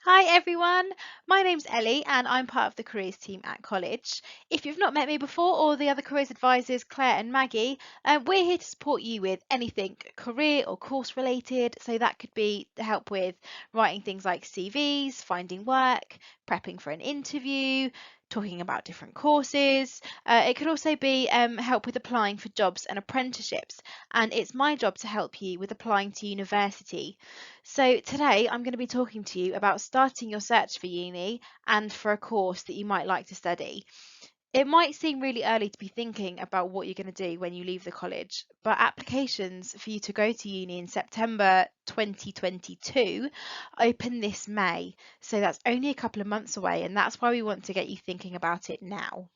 Hi everyone, my name's Ellie and I'm part of the careers team at college. If you've not met me before or the other careers advisors Claire and Maggie, we're here to support you with anything career or course related. So that could be to help with writing things like CVs, finding work, prepping for an interview, talking about different courses. It could also be help with applying for jobs and apprenticeships. And it's my job to help you with applying to university. So today I'm going to be talking to you about starting your search for uni and for a course that you might like to study. It might seem really early to be thinking about what you're going to do when you leave the college, but applications for you to go to uni in September 2022 open this May. So that's only a couple of months away, and that's why we want to get you thinking about it now.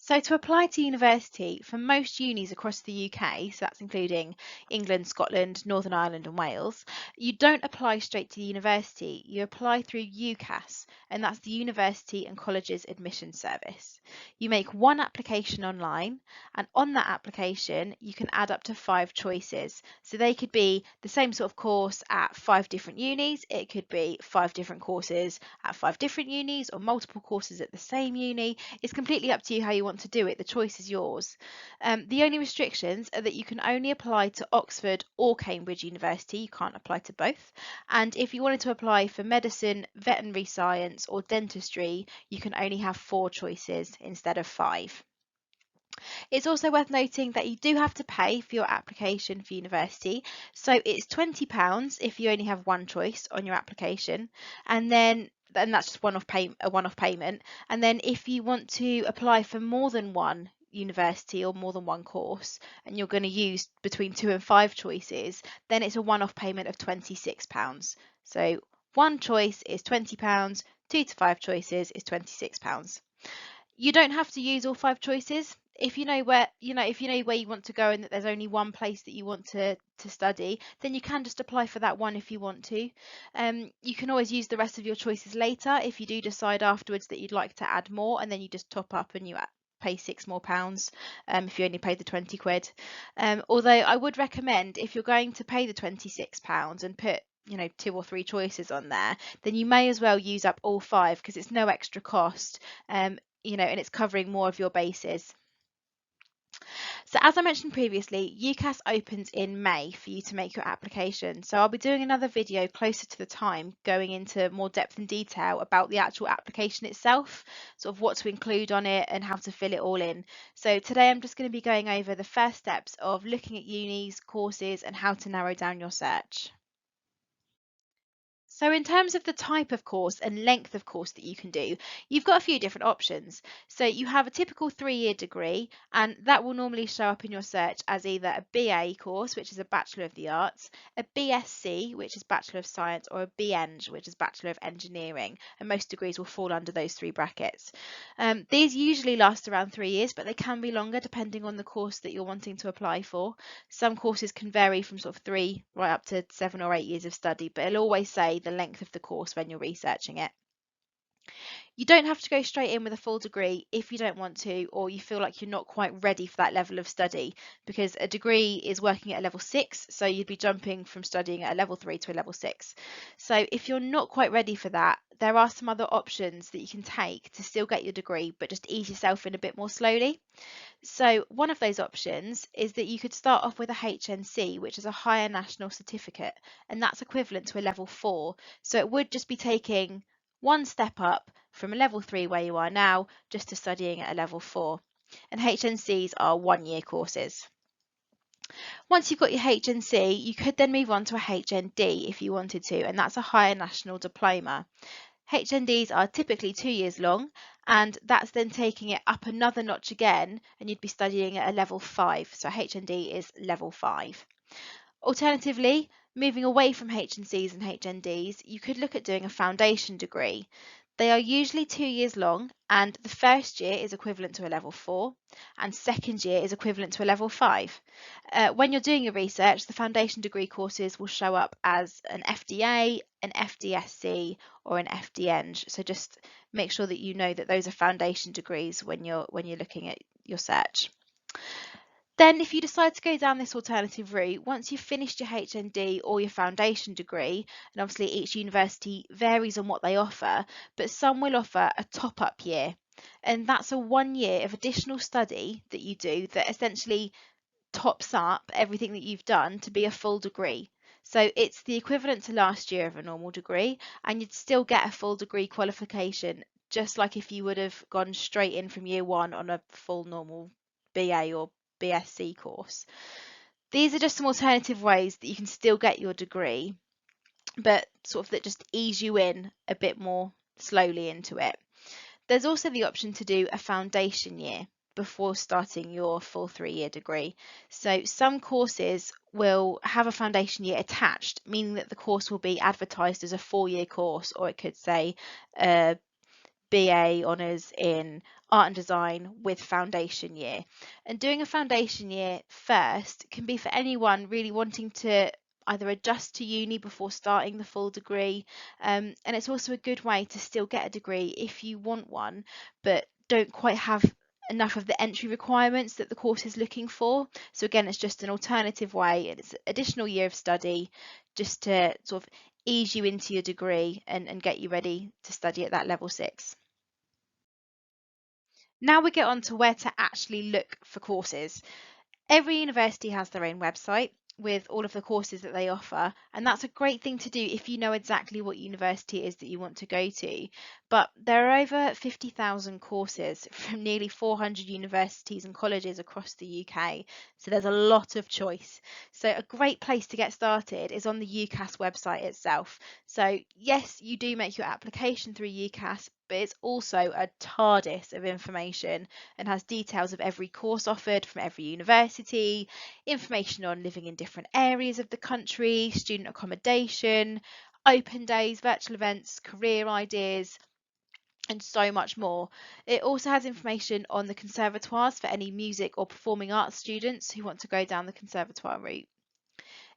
So to apply to university for most unis across the UK, so that's including England, Scotland, Northern Ireland and Wales, you don't apply straight to the university, you apply through UCAS, and that's the University and Colleges Admission Service. You make one application online, and on that application you can add up to 5 choices. So they could be the same sort of course at 5 different unis, it could be 5 different courses at 5 different unis, or multiple courses at the same uni. It's completely up to you how you want to do it. The choice is yours. The only restrictions are that you can only apply to Oxford or Cambridge University. You can't apply to both. And if you wanted to apply for medicine, veterinary science, or dentistry, you can only have 4 choices instead of 5. It's also worth noting that you do have to pay for your application for university. So it's £20 if you only have one choice on your application, and that's just a one-off payment. And then if you want to apply for more than one university or more than one course, and you're going to use between 2 and 5 choices, then it's a one-off payment of £26. So one choice is £20, 2 to 5 choices is £26. You don't have to use all 5 choices. If you know where you want to go and that there's only one place that you want to study, then you can just apply for that one if you want to. You can always use the rest of your choices later if you do decide afterwards that you'd like to add more, and then you just top up and you pay £6 more if you only paid the 20 quid. Although I would recommend, if you're going to pay the £26 and put 2 or 3 choices on there, then you may as well use up all 5 because it's no extra cost. And it's covering more of your bases. So as I mentioned previously, UCAS opens in May for you to make your application. So I'll be doing another video closer to the time, going into more depth and detail about the actual application itself, sort of what to include on it and how to fill it all in. So today I'm just going to be going over the first steps of looking at unis, courses, and how to narrow down your search. So in terms of the type of course and length of course that you can do, you've got a few different options. So you have a typical 3-year degree, and that will normally show up in your search as either a BA course, which is a Bachelor of the Arts, a BSc, which is Bachelor of Science, or a BEng, which is Bachelor of Engineering, and most degrees will fall under those 3 brackets. These usually last around 3 years, but they can be longer depending on the course that you're wanting to apply for. Some courses can vary from sort of 3 right up to 7 or 8 years of study, but it'll always say the length of the course when you're researching it. You don't have to go straight in with a full degree if you don't want to, or you feel like you're not quite ready for that level of study, because a degree is working at a level 6, so you'd be jumping from studying at a level 3 to a level 6. So if you're not quite ready for that, there are some other options that you can take to still get your degree, but just ease yourself in a bit more slowly. So one of those options is that you could start off with a HNC, which is a higher national certificate, and that's equivalent to a level 4. So it would just be taking one step up from a level 3 where you are now, just to studying at a level 4. And HNCs are 1-year courses. Once you've got your HNC, you could then move on to a HND if you wanted to, and that's a higher national diploma. HNDs are typically 2 years long, and that's then taking it up another notch again, and you'd be studying at a level 5. So HND is level 5. Alternatively, moving away from HNCs and HNDs, you could look at doing a foundation degree. They are usually 2 years long, and the first year is equivalent to a level 4, and second year is equivalent to a level 5. When you're doing your research, the foundation degree courses will show up as an FDA, an FDSC, or an FDeng. So just make sure that you know that those are foundation degrees when you're looking at your search. Then if you decide to go down this alternative route, once you've finished your HND or your foundation degree, and obviously each university varies on what they offer, but some will offer a top-up year. And that's a 1 year of additional study that you do that essentially tops up everything that you've done to be a full degree. So it's the equivalent to last year of a normal degree, and you'd still get a full degree qualification, just like if you would have gone straight in from year one on a full normal BA or BSc course. These are just some alternative ways that you can still get your degree, but sort of that just ease you in a bit more slowly into it. There's also the option to do a foundation year before starting your full 3-year degree. So some courses will have a foundation year attached, meaning that the course will be advertised as a 4-year course, or it could say BA honours in art and design with foundation year. And doing a foundation year first can be for anyone really wanting to either adjust to uni before starting the full degree, and it's also a good way to still get a degree if you want one but don't quite have enough of the entry requirements that the course is looking for. So again, it's just an alternative way, and it's an additional year of study just to sort of ease you into your degree and get you ready to study at that level 6. Now we get on to where to actually look for courses. Every university has their own website with all of the courses that they offer, and that's a great thing to do if you know exactly what university it is that you want to go to. But there are over 50,000 courses from nearly 400 universities and colleges across the UK, so there's a lot of choice. So a great place to get started is on the UCAS website itself. So yes, you do make your application through UCAS, but it's also a TARDIS of information and has details of every course offered from every university, information on living in different areas of the country, student accommodation, open days, virtual events, career ideas, and so much more. It also has information on the conservatoires for any music or performing arts students who want to go down the conservatoire route.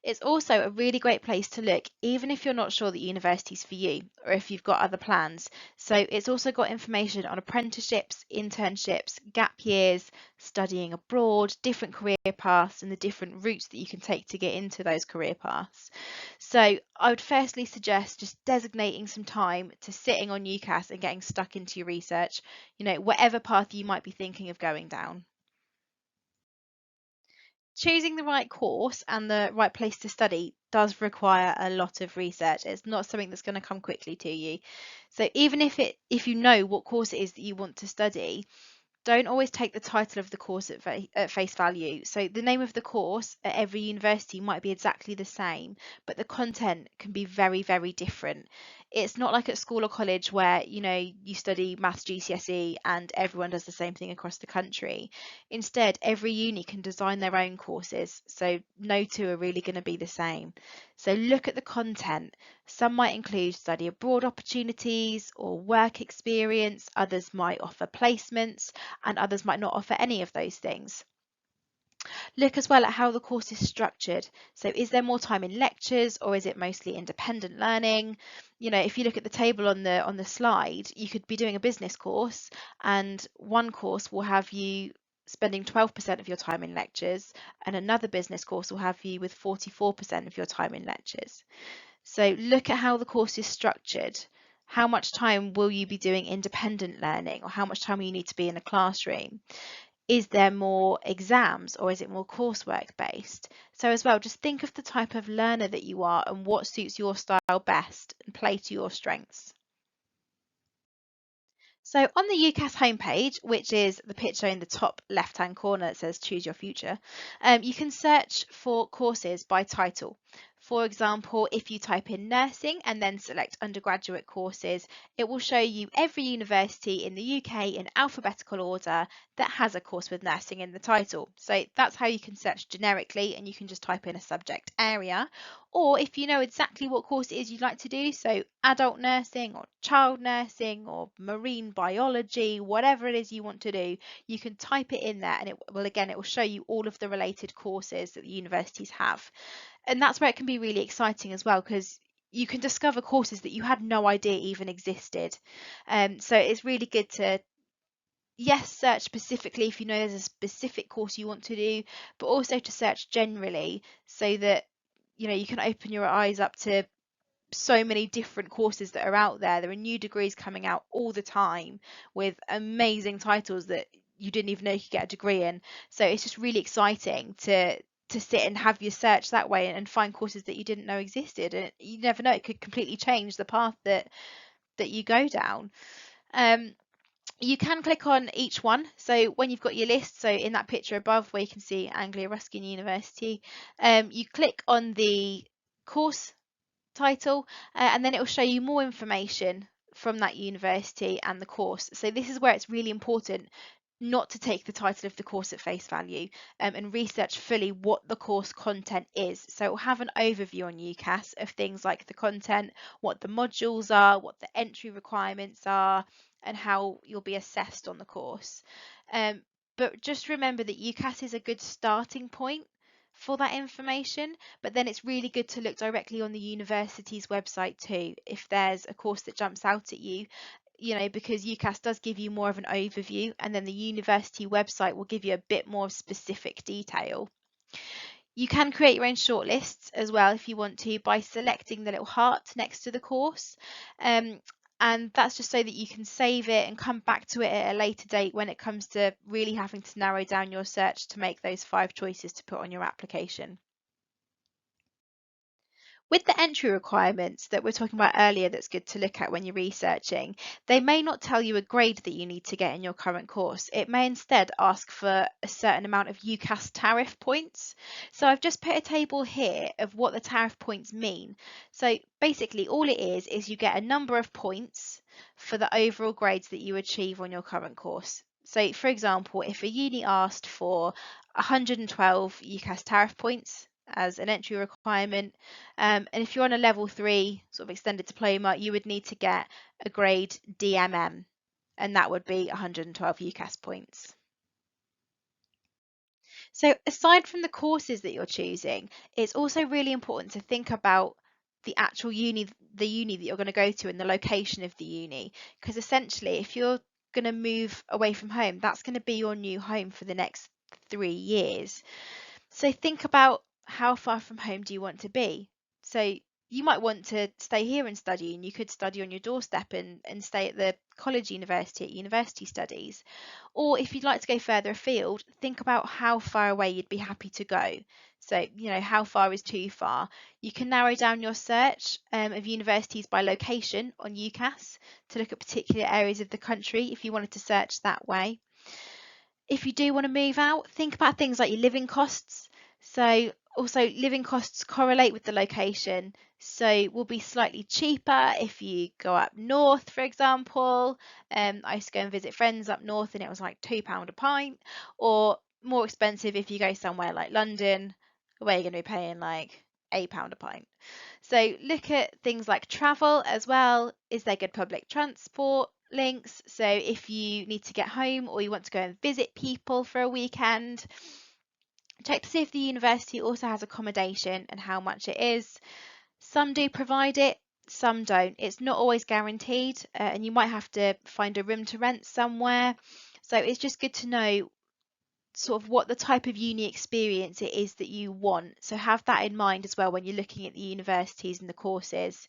It's also a really great place to look, even if you're not sure that university's for you or if you've got other plans. So it's also got information on apprenticeships, internships, gap years, studying abroad, different career paths, and the different routes that you can take to get into those career paths. So I would firstly suggest just designating some time to sitting on UCAS and getting stuck into your research, whatever path you might be thinking of going down. Choosing the right course and the right place to study does require a lot of research. It's not something that's going to come quickly to you. So even if you know what course it is that you want to study, don't always take the title of the course at face value. So the name of the course at every university might be exactly the same, but the content can be very, very different. It's not like at school or college where, you study maths GCSE and everyone does the same thing across the country. Instead, every uni can design their own courses, so no two are really going to be the same. So look at the content. Some might include study abroad opportunities or work experience, others might offer placements, and others might not offer any of those things. Look as well at how the course is structured. So is there more time in lectures or is it mostly independent learning? If you look at the table on the slide, you could be doing a business course and one course will have you spending 12% of your time in lectures and another business course will have you with 44% of your time in lectures. So look at how the course is structured. How much time will you be doing independent learning or how much time will you need to be in a classroom? Is there more exams or is it more coursework based? So as well, just think of the type of learner that you are and what suits your style best and play to your strengths. So on the UCAS homepage, which is the picture in the top left-hand corner that says choose your future, you can search for courses by title. For example, if you type in nursing and then select undergraduate courses, it will show you every university in the UK in alphabetical order that has a course with nursing in the title. So that's how you can search generically and you can just type in a subject area. Or if you know exactly what course it is you'd like to do, so adult nursing or child nursing or marine biology, whatever it is you want to do, you can type it in there and it will show you all of the related courses that the universities have. And that's where it can be really exciting as well because you can discover courses that you had no idea even existed. So it's really good to yes, search specifically if you know there's a specific course you want to do, but also to search generally so that you can open your eyes up to so many different courses that are out there. There are new degrees coming out all the time with amazing titles that you didn't even know you could get a degree in. So it's just really exciting to sit and have your search that way and find courses that you didn't know existed. And you never know, it could completely change the path that you go down. Um, you can click on each one. So when you've got your list, so in that picture above where you can see Anglia Ruskin University, you click on the course title, and then it will show you more information from that university and the course. So this is where it's really important not to take the title of the course at face value, and research fully what the course content is. So it will have an overview on UCAS of things like the content, what the modules are, what the entry requirements are, and how you'll be assessed on the course. Um, but just remember that UCAS is a good starting point for that information, but then it's really good to look directly on the university's website too if there's a course that jumps out at you, because UCAS does give you more of an overview, and then the university website will give you a bit more specific detail. You can create your own shortlists as well if you want to by selecting the little heart next to the course. And that's just so that you can save it and come back to it at a later date when it comes to really having to narrow down your search to make those 5 choices to put on your application. With the entry requirements that we are talking about earlier, that's good to look at when you're researching, they may not tell you a grade that you need to get in your current course. It may instead ask for a certain amount of UCAS tariff points. So I've just put a table here of what the tariff points mean. So basically all it is you get a number of points for the overall grades that you achieve on your current course. So for example, if a uni asked for 112 UCAS tariff points as an entry requirement, and if you're on a level 3 sort of extended diploma, you would need to get a grade DMM, and that would be 112 UCAS points. So aside from the courses that you're choosing, it's also really important to think about the actual uni that you're going to go to and the location of the uni, because essentially if you're going to move away from home, that's going to be your new home for the next 3 years. So think about how far from home do you want to be? So you might want to stay here and study, and you could study on your doorstep and stay at the college university at university studies. Or if you'd like to go further afield, think about how far away you'd be happy to go. So, how far is too far? You can narrow down your search of universities by location on UCAS to look at particular areas of the country if you wanted to search that way. If you do want to move out, think about things like your living costs. So also living costs correlate with the location. So will be slightly cheaper if you go up north, for example. I used to go and visit friends up north and it was like £2 a pint, or more expensive if you go somewhere like London, where you're going to be paying like £8 a pint. So look at things like travel as well. Is there good public transport links? So if you need to get home or you want to go and visit people for a weekend, check to see if the university also has accommodation and how much it is. Some do provide it, some don't. It's not always guaranteed, and you might have to find a room to rent somewhere. So it's just good to know sort of what the type of uni experience it is that you want. So have that in mind as well when you're looking at the universities and the courses.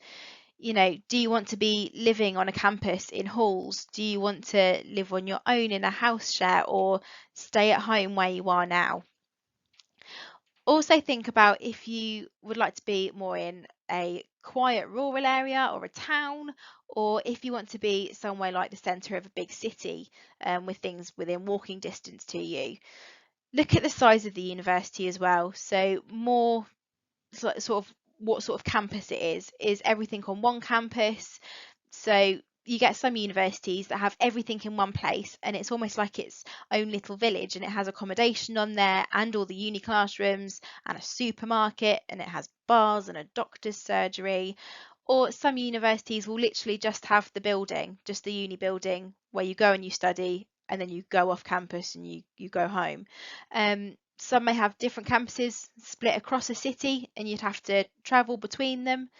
Do you want to be living on a campus in halls? Do you want to live on your own in a house share or stay at home where you are now? Also think about if you would like to be more in a quiet rural area or a town, or if you want to be somewhere like the centre of a big city, with things within walking distance to you. Look at the size of the university as well. So more sort of what sort of campus it is. Is everything on one campus? So you get some universities that have everything in one place and it's almost like its own little village, and it has accommodation on there and all the uni classrooms and a supermarket, and it has bars and a doctor's surgery. Or some universities will literally just have the building, just the uni building where you go and you study and then you go off campus and you go home. Some may have different campuses split across a city and you'd have to travel between them.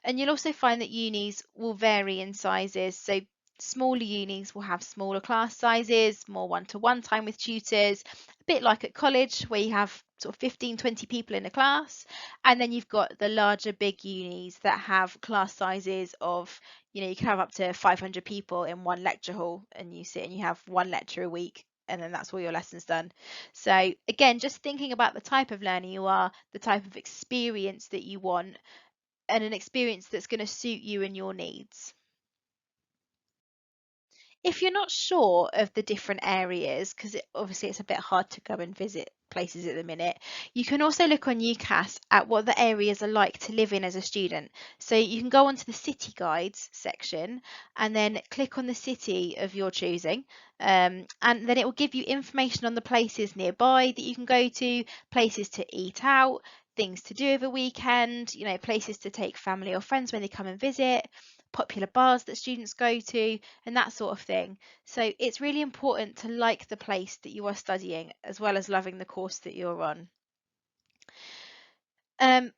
And you'll also find that unis will vary in sizes. So Smaller unis will have smaller class sizes, more one-to-one time with tutors, a bit like at college where you have sort of 15, 20 people in a class. And then you've got the larger big unis that have class sizes of, you can have up to 500 people in one lecture hall, and you sit and you have one lecture a week, and then that's all your lessons done. So again, just thinking about the type of learner you are, the type of experience that you want, and an experience that's going to suit you and your needs. If you're not sure of the different areas, because obviously it's a bit hard to go and visit places at the minute, you can also look on UCAS at what the areas are like to live in as a student. So you can go onto the city guides section and then click on the city of your choosing, and then it will give you information on the places nearby that you can go to, places to eat out, things to do over weekend, places to take family or friends when they come and visit, popular bars that students go to, and that sort of thing. So it's really important to like the place that you are studying as well as loving the course that you're on. Um,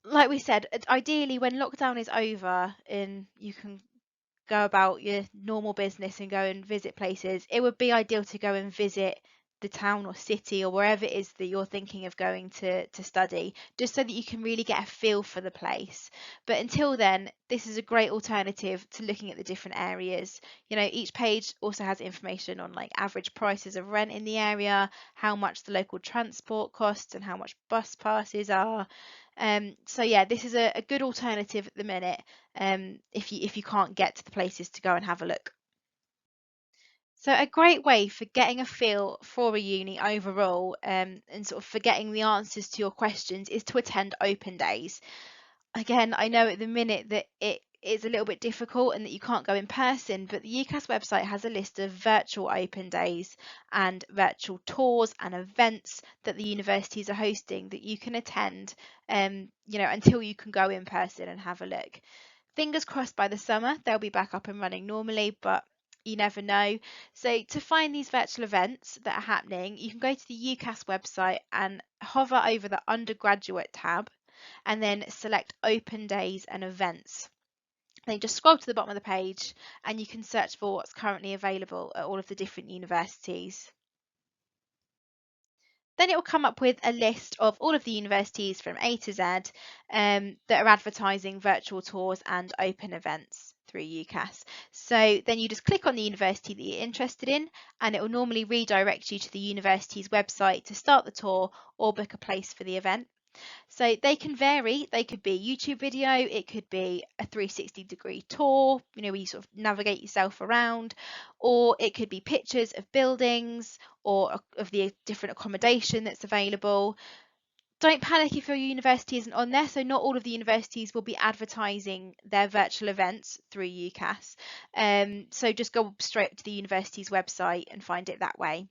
like we said, ideally when lockdown is over and you can go about your normal business and go and visit places, it would be ideal to go and visit the town or city or wherever it is that you're thinking of going to study, just so that you can really get a feel for the place. But until then, this is a great alternative to looking at the different areas. Each page also has information on like average prices of rent in the area, how much the local transport costs, and how much bus passes are. So yeah, this is a good alternative at the minute, if you can't get to the places to go and have a look. So a great way for getting a feel for a uni overall, and sort of for getting the answers to your questions, is to attend open days. Again, I know at the minute that it is a little bit difficult and that you can't go in person, but the UCAS website has a list of virtual open days and virtual tours and events that the universities are hosting that you can attend, until you can go in person and have a look. Fingers crossed by the summer they'll be back up and running normally, but you never know. So to find these virtual events that are happening, you can go to the UCAS website and hover over the undergraduate tab and then select open days and events. Then just scroll to the bottom of the page and you can search for what's currently available at all of the different universities. Then it will come up with a list of all of the universities from A to Z, that are advertising virtual tours and open events through UCAS. So then you just click on the university that you're interested in, and it will normally redirect you to the university's website to start the tour or book a place for the event. So they can vary. They could be a YouTube video, it could be a 360-degree tour, where you sort of navigate yourself around, or it could be pictures of buildings or of the different accommodation that's available. Don't panic if your university isn't on there. So not all of the universities will be advertising their virtual events through UCAS. So just go straight to the university's website and find it that way.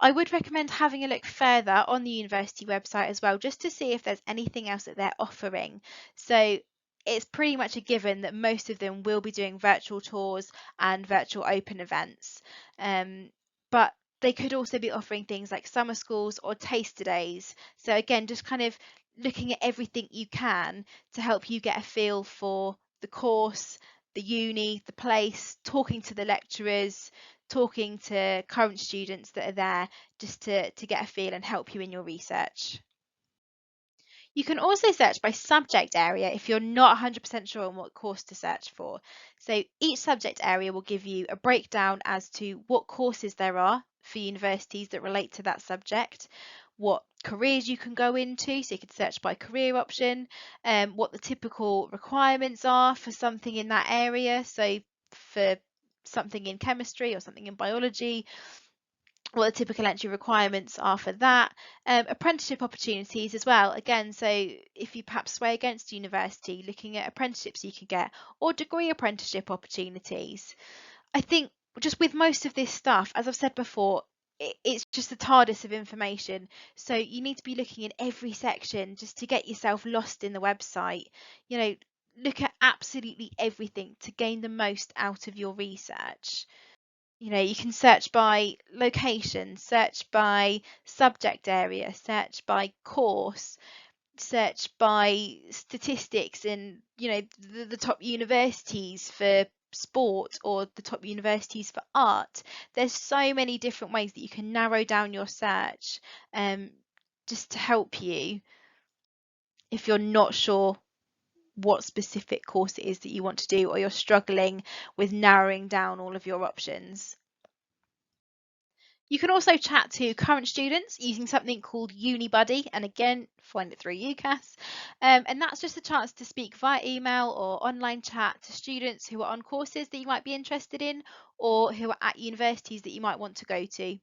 I would recommend having a look further on the university website as well, just to see if there's anything else that they're offering. So it's pretty much a given that most of them will be doing virtual tours and virtual open events. But they could also be offering things like summer schools or taster days. So again, just kind of looking at everything you can to help you get a feel for the course, the uni, the place, talking to the lecturers, talking to current students that are there, just to get a feel and help you in your research. You can also search by subject area if you're not 100% sure on what course to search for. So each subject area will give you a breakdown as to what courses there are for universities that relate to that subject, what careers you can go into, so you could search by career option, what the typical requirements are for something in that area, so for something in chemistry or something in biology, what the typical entry requirements are for that. Apprenticeship opportunities as well. Again, so if you perhaps sway against university, looking at apprenticeships you can get, or degree apprenticeship opportunities. I think just with most of this stuff, as I've said before, it's just the TARDIS of information. So you need to be looking in every section just to get yourself lost in the website. Look at absolutely everything to gain the most out of your research. You can search by location, search by subject area, search by course, search by statistics and, the top universities for sport or the top universities for art. There's so many different ways that you can narrow down your search, just to help you if you're not sure what specific course it is that you want to do, or you're struggling with narrowing down all of your options. You can also chat to current students using something called UniBuddy, and again, find it through UCAS. And that's just a chance to speak via email or online chat to students who are on courses that you might be interested in, or who are at universities that you might want to go to.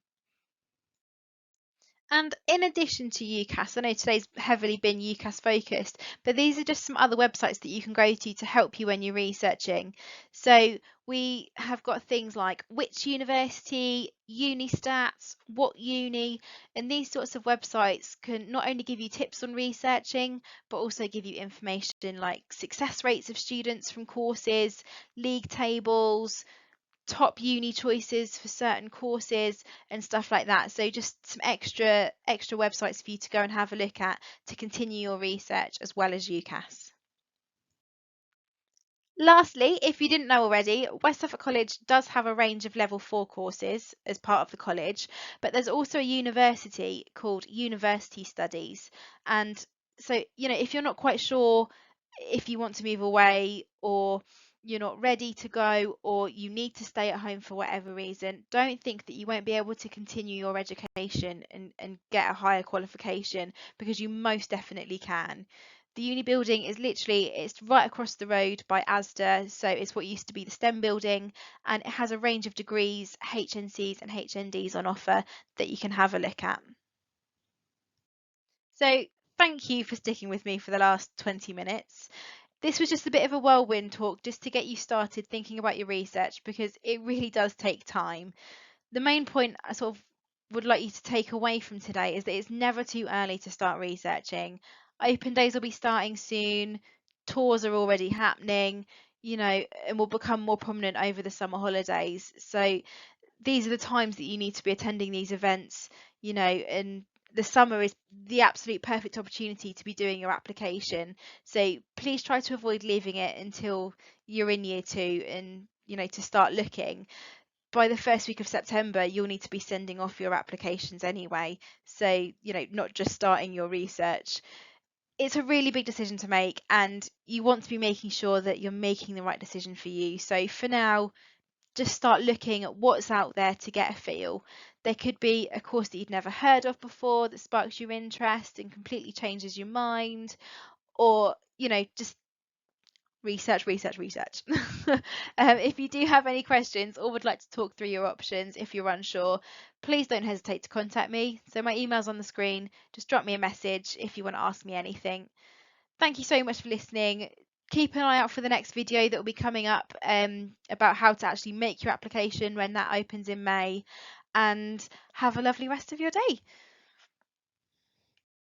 And in addition to UCAS, I know today's heavily been UCAS focused, but these are just some other websites that you can go to help you when you're researching. So we have got things like which university, Unistats, what uni, and these sorts of websites can not only give you tips on researching, but also give you information like success rates of students from courses, league tables, top uni choices for certain courses and stuff like that. So just some extra websites for you to go and have a look at to continue your research as well as UCAS. Lastly, if you didn't know already, West Suffolk College does have a range of level 4 courses as part of the college, but there's also a university called University Studies. And so, if you're not quite sure if you want to move away, or you're not ready to go, or you need to stay at home for whatever reason, don't think that you won't be able to continue your education and get a higher qualification, because you most definitely can. The uni building is it's right across the road by Asda, so it's what used to be the STEM building, and it has a range of degrees, HNCs and HNDs on offer that you can have a look at. So thank you for sticking with me for the last 20 minutes. This was just a bit of a whirlwind talk just to get you started thinking about your research, because it really does take time. The main point I sort of would like you to take away from today is that it's never too early to start researching. Open days will be starting soon, tours are already happening, and will become more prominent over the summer holidays. So these are the times that you need to be attending these events, and the summer is the absolute perfect opportunity to be doing your application. So please try to avoid leaving it until you're in year 2 and, to start looking. By the first week of September, you'll need to be sending off your applications anyway. So, not just starting your research. It's a really big decision to make, and you want to be making sure that you're making the right decision for you. So for now, just start looking at what's out there to get a feel. There could be a course that you've never heard of before that sparks your interest and completely changes your mind, or, just research, research, research. If you do have any questions or would like to talk through your options if you're unsure, please don't hesitate to contact me. So my email's on the screen. Just drop me a message if you want to ask me anything. Thank you so much for listening. Keep an eye out for the next video that will be coming up, about how to actually make your application when that opens in May, and have a lovely rest of your day.